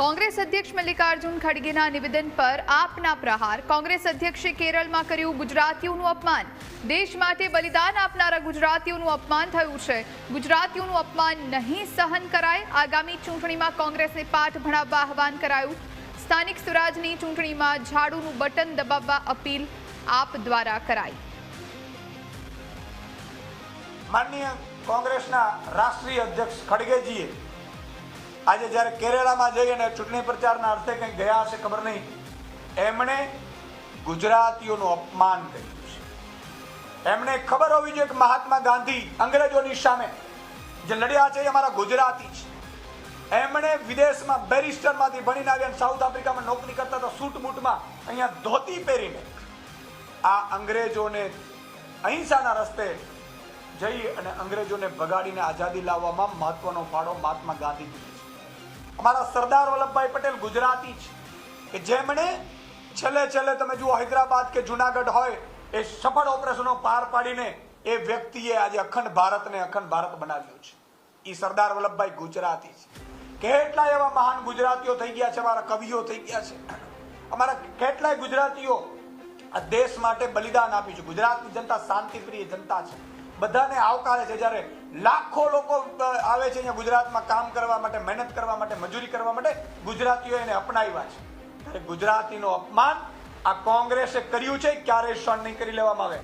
કોંગ્રેસ અધ્યક્ષ મલ્લિકાર્જુન ખડગેના નિવેદન પર આપના પ્રહાર। કોંગ્રેસ અધ્યક્ષે કેરળમાં કર્યું ગુજરાતીઓનું અપમાન। દેશ માટે બલિદાન આપનારા ગુજરાતીઓનું અપમાન થયું છે। ગુજરાતીઓનું અપમાન નહીં સહન કરાય। આગામી ચૂંટણીમાં કોંગ્રેસને પાઠ ભણાવવા આહવાન કરાયું। સ્થાનિક સ્વરાજની ચૂંટણીમાં ઝાડુનું બટન દબાવવા અપીલ આપ દ્વારા કરાઈ। माननीय कांग्रेसना राष्ट्रीय अध्यक्ष खड़गेजीए आज जયારે કેરળમાં જઈને ચૂંટણી પ્રચારના અર્થે કંઈ ગયા હશે ખબર નહીં, એમણે ગુજરાતીઓનું અપમાન કર્યું છે। એમને ખબર હોવી જોઈએ કે મહાત્મા ગાંધી અંગ્રેજોની સામે જે લડ્યા છે એ અમારા ગુજરાતી છે। એમણે વિદેશમાં બેરિસ્ટરમાંથી ભણીને આવ્યા, સાઉથ આફ્રિકામાં નોકરી કરતા હતા, સૂટમૂટમાં અહીંયા ધોતી પહેરીને આ અંગ્રેજોને અહિંસાના રસ્તે જઈ અને અંગ્રેજોને ભગાડીને આઝાદી લાવવામાં મહત્વનો ફાળો મહાત્મા ગાંધીજી છે। અમારા સરદાર વલ્લભભાઈ પટેલ ગુજરાતી છે કે જેમણે છેલ્લે તમે જુઓ હૈદરાબાદ કે જુનાગઢ હોય એ સફળ ઓપરેશનો પાર પાડીને એ વ્યક્તિએ આજે અખંડ ભારતને અખંડ ભારત બનાવ્યું છે। એ સરદાર વલ્લભભાઈ ગુજરાતી છે। કેટલા એવા મહાન ગુજરાતીઓ થઈ ગયા છે, અમારા કવિઓ થઈ ગયા છે, અમારા કેટલાય ગુજરાતીઓ આ દેશ માટે બલિદાન આપ્યું છે। ગુજરાતની જનતા શાંતિપ્રિય જનતા છે, બધાને આવકારે છે। જ્યારે લાખો લોકો આવે છે અહીંયા ગુજરાતમાં કામ કરવા માટે, મહેનત કરવા માટે, મજૂરી કરવા માટે, ગુજરાતીઓ એને અપનાવ્યા છે। ત્યારે ગુજરાતીનું અપમાન આ કોંગ્રેસે કર્યું છે, ક્યારેય સહન નહીં કરી લેવામાં આવે।